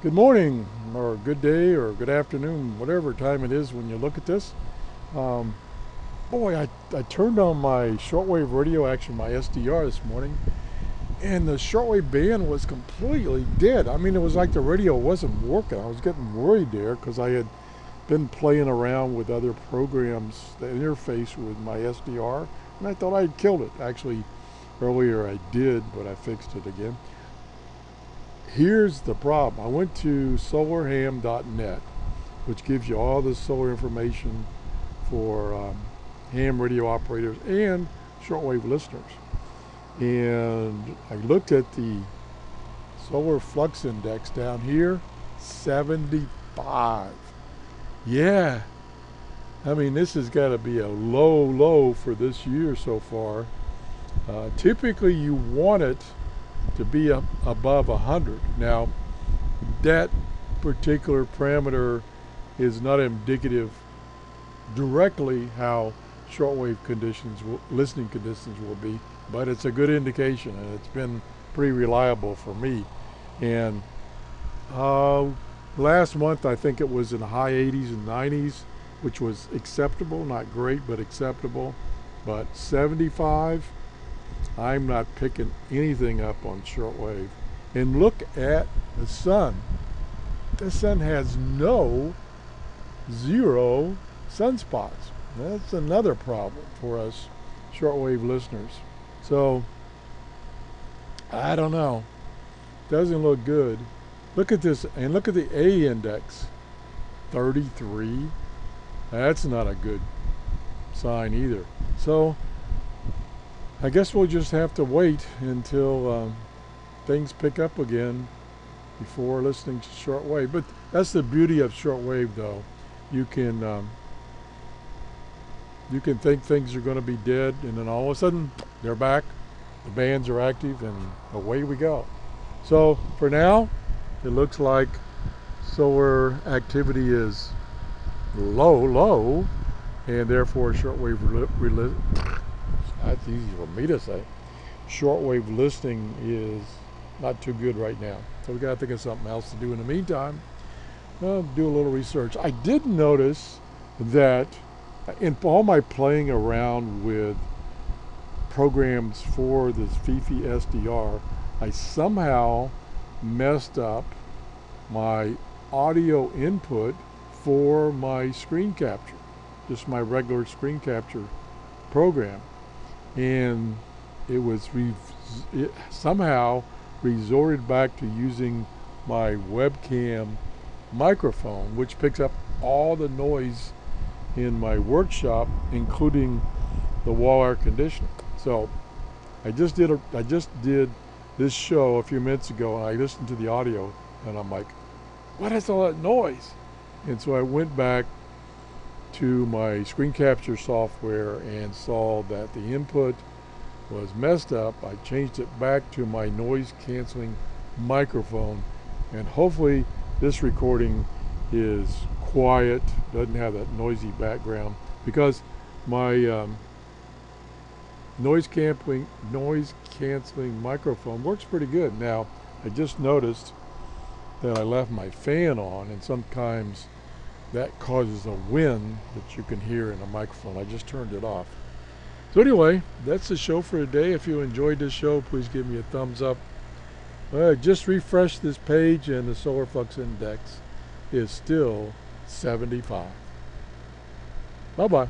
Good morning, or good day, or good afternoon, whatever time it is when you look at this. Um, Boy, I turned on my shortwave radio, actually my SDR this morning, and the shortwave band was completely dead. I mean, it was like the radio wasn't working. I was getting worried there because I had been playing around with other programs that interface with my SDR, and I thought I had killed it. Actually, earlier I did, but I fixed it again. Here's the problem. I went to solarham.net, which gives you all the solar information for ham radio operators and shortwave listeners. And I looked at the solar flux index down here, 75. Yeah, I mean, this has got to be a low for this year so far. Typically, you want it to be up above 100. Now, that particular parameter is not indicative directly how shortwave listening conditions will be, but it's a good indication, and it's been pretty reliable for me. And last month, I think it was in the high 80s and 90s, which was acceptable, not great, but acceptable. But 75, I'm not picking anything up on shortwave. And look at the sun. The sun has zero sunspots. That's another problem for us shortwave listeners. So, I don't know. Doesn't look good. Look at this, and look at the A index, 33. That's not a good sign either. So, I guess we'll just have to wait until things pick up again before listening to shortwave. But that's the beauty of shortwave, though. You can think things are going to be dead, and then all of a sudden they're back. The bands are active, and away we go. So for now, it looks like solar activity is low, and therefore shortwave that's easy for me to say. Shortwave listening is not too good right now. So we got to think of something else to do in the meantime. Well, do a little research. I did notice that in all my playing around with programs for this Fifi SDR, I somehow messed up my audio input for my screen capture, just my regular screen capture program. And it somehow resorted back to using my webcam microphone, which picks up all the noise in my workshop, including the wall air conditioning. So I just did this show a few minutes ago, and I listened to the audio, and I'm like, what is all that noise? And so I went back to my screen capture software and saw that the input was messed up. I changed it back to my noise canceling microphone, and hopefully this recording is quiet, doesn't have that noisy background, because my noise canceling microphone works pretty good. Now, I just noticed that I left my fan on, and sometimes that causes a wind that you can hear in a microphone. I just turned it off. So anyway, that's the show for today. If you enjoyed this show, please give me a thumbs up. Just refresh this page, and the solar flux index is still 75. Bye-bye.